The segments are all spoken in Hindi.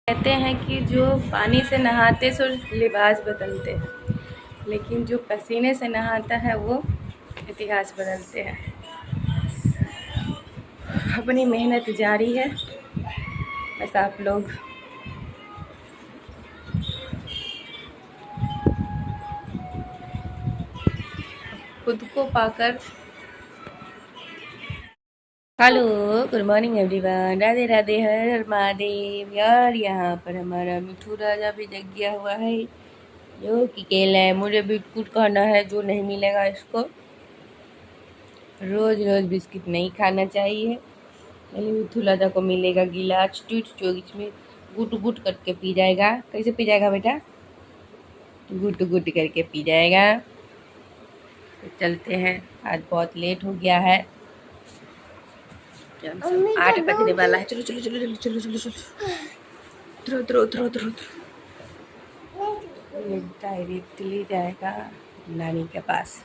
कहते हैं कि जो पानी से नहाते सो लिबास बदलते हैं, लेकिन जो पसीने से नहाता है वो इतिहास बदलते हैं। अपनी मेहनत जारी है, बस आप लोग खुद को पाकर। Hello, good morning everyone, Radhe Radhe, Har Har Mahadev. यार यहाँ पर हमारा मिठू राजा भी जग गया हुआ है, जो कि केला है। मुझे बिस्कुट खाना है, जो नहीं मिलेगा इसको। रोज रोज बिस्किट नहीं खाना चाहिए। मेरे मिठू राजा को मिलेगा गिलास टूट, जो इसमें गुट गुट करके पी जाएगा। कैसे पी जाएगा बेटा? गुट गुट करके पी जाएगा। तो चलते हैं, आज बहुत लेट हो गया है। 8 बजने वाला है। चलो चलो चलो चलो चलो चलो चलो, उतरो उतरो उतरो उतरो उतरो। ये डायरेक्टली जाएगा नानी के पास।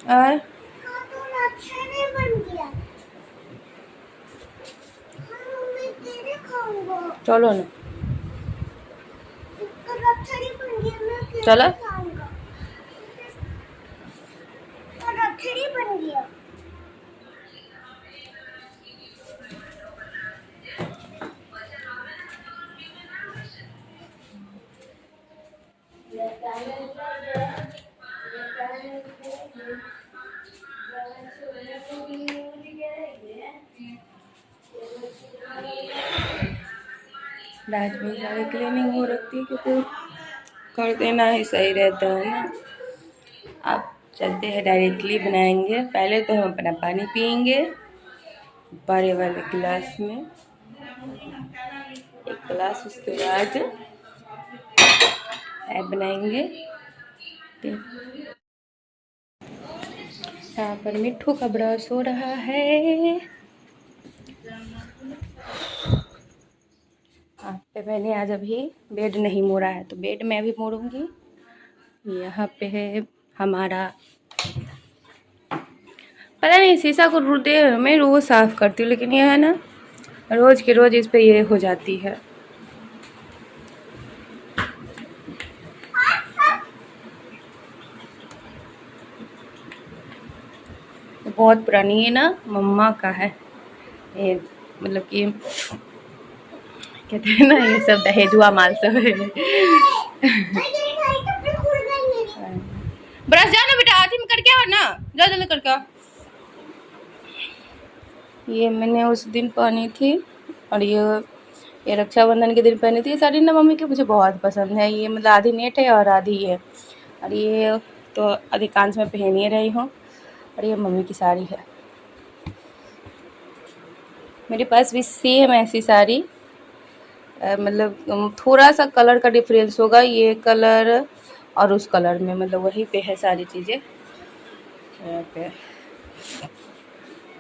और चलो ना, चलो। बन गया। रात में ज़्यादा क्लीनिंग हो रखती है, क्योंकि कर देना ही सही रहता है ना। अब चलते हैं, डायरेक्टली बनाएंगे। पहले तो हम अपना पानी पियेंगे बड़े वाले गिलास में, एक गिलास। उसके बाद बनाएंगे। यहाँ पर मिठू का ब्रश हो रहा है। पे मैंने आज अभी बेड नहीं मोड़ा है, तो बेड मैं अभी मोड़ूंगी। यहाँ पे है हमारा, पता नहीं शीशा को मैं रोज साफ करती हूँ, लेकिन यह है ना, रोज के रोज इस पे ये हो जाती है। बहुत पुरानी है ना, मम्मा का है ये, मतलब कि कहते हैं ना, ये सब दहेजुआ माल सब है। ब्रश जाओ ना बेटा, आधी में करके आओ ना, जा जल्दी करके आओ। ये मैंने उस दिन पहनी थी, और ये रक्षाबंधन के दिन पहनी थी। ये साड़ी ना मम्मी की मुझे बहुत पसंद है। ये मतलब आधी नेट है और आधी है, और ये तो अधिकांश में पहन ही रही हूँ। और ये मम्मी की साड़ी है। मेरे पास भी सेम ऐसी साड़ी, मतलब थोड़ा सा कलर का डिफरेंस होगा, ये कलर और उस कलर में, मतलब वही पे है सारी चीज़ें।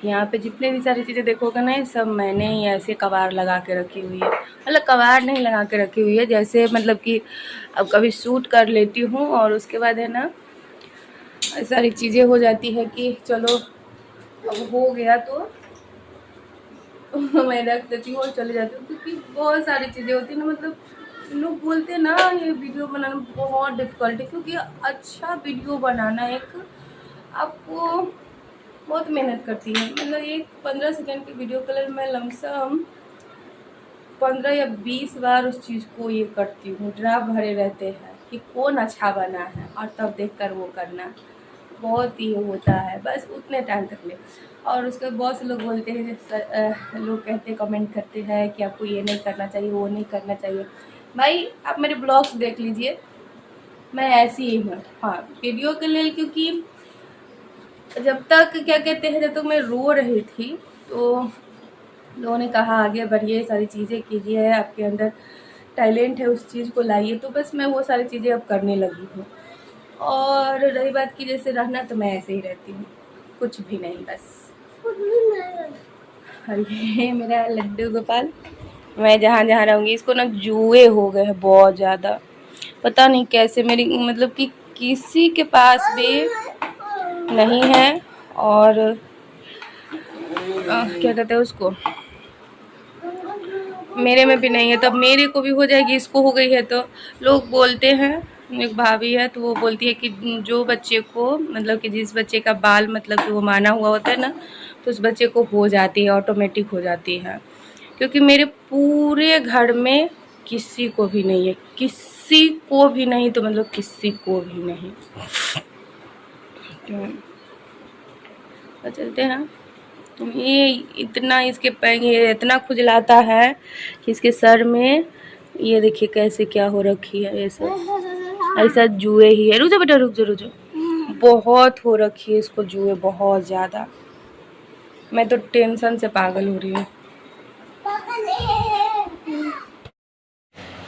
यहाँ पे जितने भी सारी चीज़ें देखोगे ना, सब मैंने ही ऐसे कबाड़ लगा के रखी हुई है। मतलब कबाड़ नहीं लगा के रखी हुई है, जैसे मतलब कि अब कभी शूट कर लेती हूँ, और उसके बाद है ना, सारी चीज़ें हो जाती है कि चलो अब हो गया तो मैं रख देती हूँ और चले जाती हूँ। क्योंकि बहुत सारी चीज़ें होती है ना, मतलब लोग बोलते हैं ना, ये वीडियो बनाना बहुत डिफ़िकल्ट है, क्योंकि अच्छा वीडियो बनाना एक आपको बहुत मेहनत करती है। मतलब एक 15 सेकंड की वीडियो के लिए मैं लमसम 15 या 20 बार उस चीज़ को ये करती हूँ। ड्राफ्ट भरे रहते हैं कि कौन अच्छा बना है, और तब देखकर वो करना बहुत ही होता है, बस उतने टाइम तक ले। और उसके बहुत से लोग बोलते हैं, लोग कहते कमेंट करते हैं कि आपको ये नहीं करना चाहिए, वो नहीं करना चाहिए। भाई आप मेरे ब्लॉग्स देख लीजिए, मैं ऐसी ही हूँ। हाँ, वीडियो के लिए, क्योंकि जब तक क्या कहते हैं, जब तक मैं रो रही थी तो लोगों ने कहा आगे बढ़िए, सारी चीज़ें कीजिए, आपके अंदर टैलेंट है, उस चीज़ को लाइए। तो बस मैं वो सारी चीज़ें अब करने लगी हूँ। और रही बात की जैसे रहना, तो मैं ऐसे ही रहती हूँ, कुछ भी नहीं, बस। ये मेरा लड्डू गोपाल, मैं जहाँ जहाँ रहूँगी, इसको ना जुए हो गए हैं बहुत ज़्यादा, पता नहीं कैसे। मेरी मतलब कि किसी के पास भी नहीं है, और क्या कहते हैं उसको, मेरे में भी नहीं है, तब मेरे को भी हो जाएगी, इसको हो गई है। तो लोग बोलते हैं, एक भाभी है तो वो बोलती है कि जो बच्चे को मतलब कि जिस बच्चे का बाल मतलब कि वो माना हुआ होता है ना, तो उस बच्चे को हो जाती है, ऑटोमेटिक हो जाती है। क्योंकि मेरे पूरे घर में किसी को भी नहीं है, किसी को भी नहीं, तो मतलब किसी को भी नहीं। तो चलते हैं। ये इतना इसके ये इतना खुजलाता है कि इसके सर में ये देखिए कैसे क्या हो रखी है, ये सब ऐसा जुए ही है। रुक जा बेटा, रुक जा रुक जा, बहुत हो रखी है इसको जुए, बहुत ज़्यादा। मैं तो टेंशन से पागल हो रही हूँ।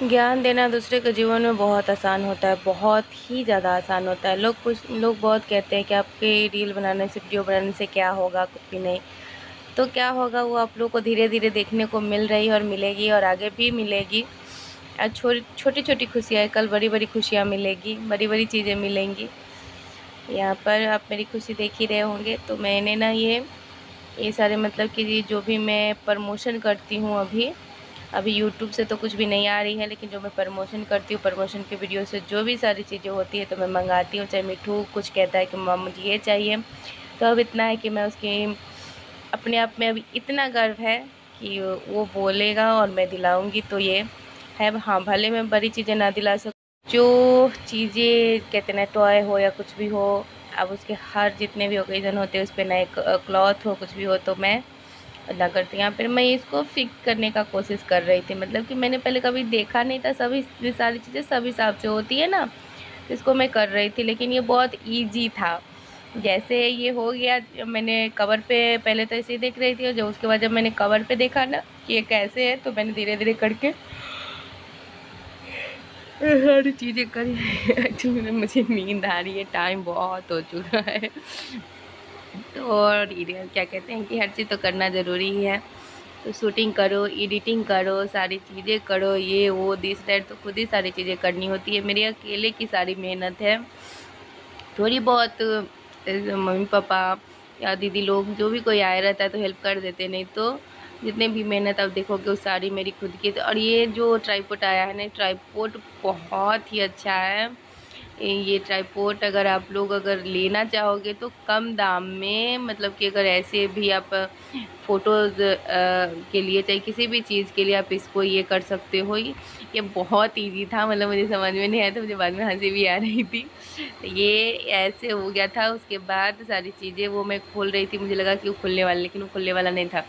ज्ञान देना दूसरे के जीवन में बहुत आसान होता है, बहुत ही ज़्यादा आसान होता है। कुछ लोग बहुत कहते हैं कि आपके रील बनाने से, वीडियो बनाने से क्या होगा, कुछ भी नहीं। तो क्या होगा वो आप लोग को धीरे धीरे देखने को मिल रही है और मिलेगी, और आगे भी मिलेगी। आज छोटी छोटी खुशियाँ, कल बड़ी बड़ी खुशियाँ मिलेगी, बड़ी बड़ी चीज़ें मिलेंगी। यहाँ पर आप मेरी खुशी देख ही रहे होंगे। तो मैंने ना ये सारे मतलब कि ये जो भी मैं प्रमोशन करती हूँ अभी यूट्यूब से तो कुछ भी नहीं आ रही है, लेकिन जो मैं प्रमोशन करती हूँ, प्रमोशन के वीडियो से जो भी सारी चीज़ें होती है तो मैं मंगाती हूँ। चाहे मिठू कुछ कहता है कि मम्मा मुझे ये चाहिए, तो अब इतना है कि मैं उसकी अपने आप में अभी इतना गर्व है कि वो बोलेगा और मैं दिलाऊंगी। तो ये है, हाँ भले मैं बड़ी चीज़ें ना दिला सकूँ, जो चीज़ें कहते ना टॉय हो या कुछ भी हो, अब उसके हर जितने भी ओकेज़न होते हैं उस पर नए क्लॉथ हो, कुछ भी हो, तो मैं अदा करती हूँ। यहाँ पर मैं इसको फिक्स करने का कोशिश कर रही थी, मतलब कि मैंने पहले कभी देखा नहीं था, सभी सारी चीज़ें सभी हिसाब से होती है ना, इसको मैं कर रही थी। लेकिन ये बहुत ईजी था। जैसे ये हो गया, मैंने कवर पे पहले तो ऐसे ही देख रही थी, और जब उसके बाद जब मैंने कवर पे देखा ना कि ये कैसे है, तो मैंने धीरे धीरे करके सारी चीज़ें करी। एक्चुअली मुझे नींद आ रही है, टाइम बहुत हो चुका है। तो और क्या कहते हैं कि हर चीज़ तो करना ज़रूरी ही है। तो शूटिंग करो, एडिटिंग करो, सारी चीज़ें करो, ये वो दिस दैट, तो खुद ही सारी चीज़ें करनी होती है। मेरी अकेले की सारी मेहनत है। थोड़ी बहुत मम्मी पापा या दीदी लोग जो भी कोई आया रहता है तो हेल्प कर देते, नहीं तो जितने भी मेहनत आप देखोगे वो सारी मेरी खुद की। तो और ये जो ट्राइपॉड आया है ना, ट्राइपॉड बहुत ही अच्छा है। ये ट्राइपॉड अगर आप लोग अगर लेना चाहोगे तो कम दाम में, मतलब कि अगर ऐसे भी आप फ़ोटोज़ के लिए, चाहे किसी भी चीज़ के लिए आप इसको ये कर सकते हो। ये बहुत इजी था, मतलब मुझे समझ में नहीं आया था, मुझे बाद में हंसी भी आ रही थी। तो ये ऐसे हो गया था। उसके बाद सारी चीज़ें वो मैं खोल रही थी, मुझे लगा कि वो खुलने वाला, लेकिन वो खुलने वाला नहीं था।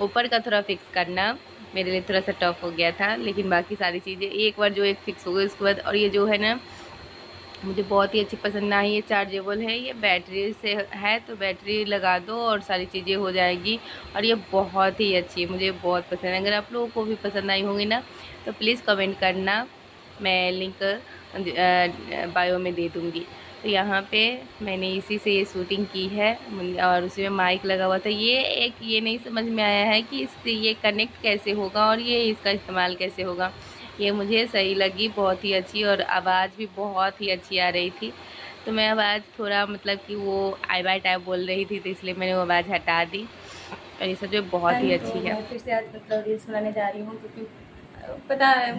ऊपर का थोड़ा फिक्स करना मेरे लिए थोड़ा सा टफ हो गया था, लेकिन बाकी सारी चीज़ें एक बार जो एक फिक्स हो गई उसके बाद। और ये जो है ना, मुझे बहुत ही अच्छी पसंद आई। ये चार्जेबल है, ये बैटरी से है, तो बैटरी लगा दो और सारी चीज़ें हो जाएगी। और ये बहुत ही अच्छी है, मुझे बहुत पसंद है। अगर आप लोगों को भी पसंद आई होंगी ना तो प्लीज़ कमेंट करना, मैं लिंक बायो में दे दूँगी। तो यहाँ पे मैंने इसी से ये शूटिंग की है, और उसी में माइक लगा हुआ था। ये नहीं समझ में आया है कि इससे ये कनेक्ट कैसे होगा और ये इसका इस्तेमाल कैसे होगा। ये मुझे सही लगी, बहुत ही अच्छी, और आवाज़ भी बहुत ही अच्छी आ रही थी। तो मैं आवाज़ थोड़ा मतलब कि वो आई बाई टाइप बोल रही थी, तो इसलिए मैंने वो आवाज़ हटा दी। और ये सब जो बहुत ही अच्छी है। फिर से आज मतलब रील्स बनाने जा रही हूँ, क्योंकि पता है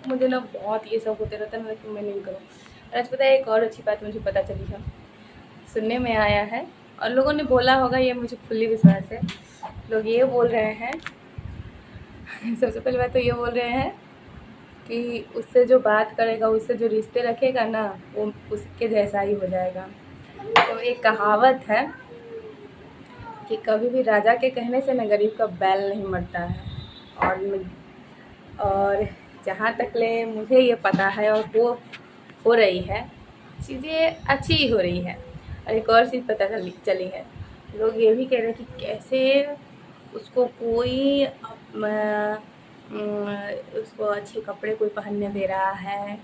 मुझे ना बहुत ये सब होते रहता है ना, कि मैं नहीं करूँ। और आज पता है एक और अच्छी बात मुझे पता चली है, सुनने में आया है, और लोगों ने बोला होगा, ये मुझे फुल्ली विश्वास है। लोग ये बोल रहे हैं, सबसे पहले बात तो ये बोल रहे हैं कि उससे जो बात करेगा, उससे जो रिश्ते रखेगा ना, वो उसके जैसा ही हो जाएगा। तो एक कहावत है कि कभी भी राजा के कहने से ना गरीब का बैल नहीं मरता है। और जहाँ तक ले मुझे ये पता है, और वो हो रही है, चीज़ें अच्छी ही हो रही है। और एक और चीज़ पता चली है, लोग ये भी कह रहे हैं कि कैसे उसको कोई उसको अच्छे कपड़े कोई पहनने दे रहा है,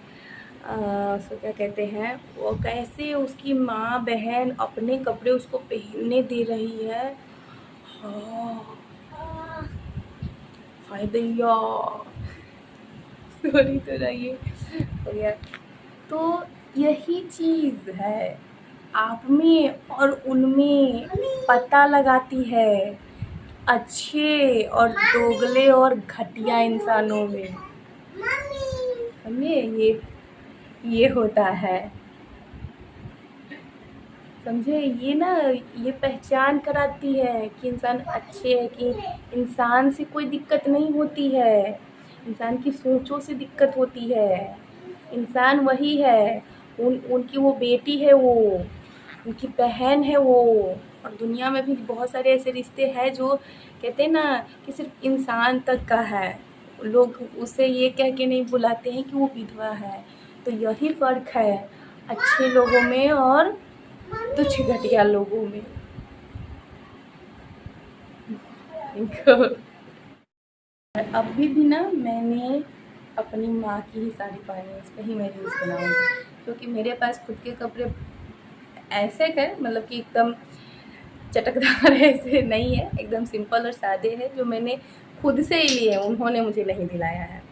उसको क्या कहते हैं, वो कैसे उसकी माँ बहन अपने कपड़े उसको पहनने दे रही है। हाय दैया, सॉरी, तो ये हो गया। तो यही चीज़ है, आप में और उनमें पता लगाती है अच्छे और दोगले और घटिया इंसानों में। समझे, ये होता है, समझे, ये ना, ये पहचान कराती है कि इंसान अच्छे है, कि इंसान से कोई दिक्कत नहीं होती है, इंसान की सोचों से दिक्कत होती है। इंसान वही है, उनकी वो बेटी है, वो उनकी बहन है वो। और दुनिया में भी बहुत सारे ऐसे रिश्ते हैं जो कहते हैं ना कि सिर्फ इंसान तक का है, लोग उसे ये कह के नहीं बुलाते हैं कि वो विधवा है। तो यही फ़र्क है अच्छे लोगों में और तुच्छ घटिया लोगों में। अभी भी ना मैंने अपनी माँ की ही साड़ी पहनी है, इस पर ही मैं रील्स बनाऊँगी, क्योंकि मेरे पास खुद के कपड़े ऐसे हैं, मतलब कि एकदम चटकदार ऐसे नहीं है, एकदम सिंपल और सादे हैं, जो मैंने खुद से ही लिए, उन्होंने मुझे नहीं दिलाया है।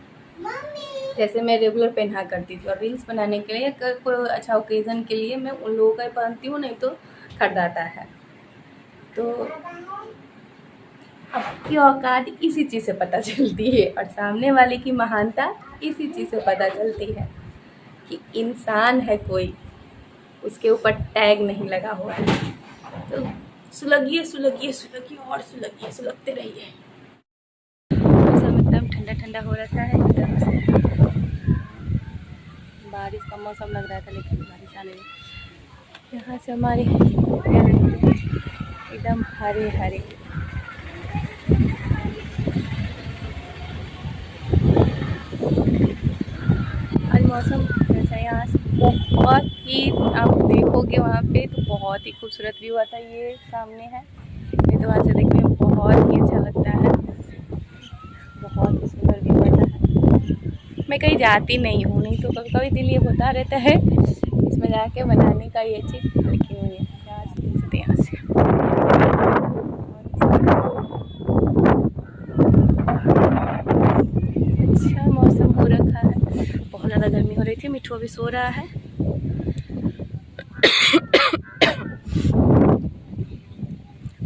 जैसे मैं रेगुलर पहना करती थी, और रील्स बनाने के लिए कोई अच्छा ओकेज़न के लिए मैं उन लोगों का ही पहनती हूँ, नहीं तो खरीदाता है। तो आपकी औकात इसी चीज़ से पता चलती है, और सामने वाले की महानता इसी चीज़ से पता चलती है कि इंसान है कोई, उसके ऊपर टैग नहीं लगा हुआ है। तो सुलगिए सुलगिए सुलगिए और सुलगिए, सुलगते रहिए। मौसम एकदम ठंडा ठंडा हो रहा है, एकदम से बारिश का मौसम लग रहा था, लेकिन बारिश आने लगी। यहाँ से हमारे एकदम हरे हरे, आज मौसम ऐसा है, यहाँ से बहुत ही, आप देखोगे वहाँ पे तो बहुत ही खूबसूरत व्यू आता है। ये सामने है, ये तो वहाँ से देखने में बहुत ही अच्छा लगता है, बहुत ही सुंदर व्यू आता है। मैं कहीं जाती नहीं हूँ, नहीं तो कभी कभी दिल ये होता रहता है इसमें जाके बनाने का ये चीज़, लेकिन ये यहाँ से अच्छा मौसम हो रखा है। बहुत ज़्यादा गर्मी हो रही थी, मिठू अभी सो रहा है।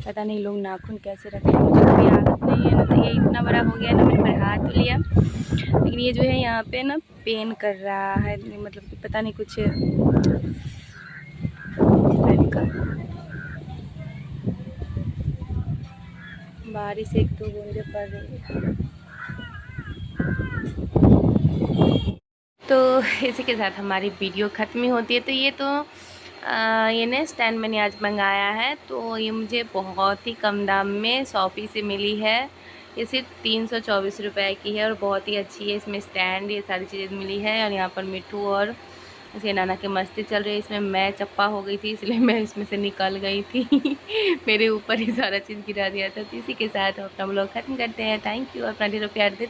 पता नहीं लोग नाखून कैसे रखते हैं, मुझे कभी आदत नहीं है ना, तो ये इतना बड़ा हो गया ना, मैंने बढ़ा तो लिया, लेकिन ये जो है यहाँ पे ना पेन कर रहा है, मतलब कि पता नहीं कुछ बारिश एक दो बूंदे पड़ रही है। तो इसी के साथ हमारी वीडियो ख़त्म ही होती है। तो ये तो ये ना स्टैंड मैंने आज मंगाया है, तो ये मुझे बहुत ही कम दाम में शॉपी से मिली है। ये सिर्फ 324 रुपये की है और बहुत ही अच्छी है। इसमें स्टैंड, ये सारी चीज़ें मिली है, और यहाँ पर मिट्टू और इसके नाना की मस्ती चल रही है। इसमें मैं चप्पा हो गई थी, इसलिए मैं इसमें से निकल गई थी मेरे ऊपर ही सारा चीज़ गिरा दिया था। तो इसी के साथ हम लोग ख़त्म करते हैं। थैंक यू, अपना ढेरों प्यार देते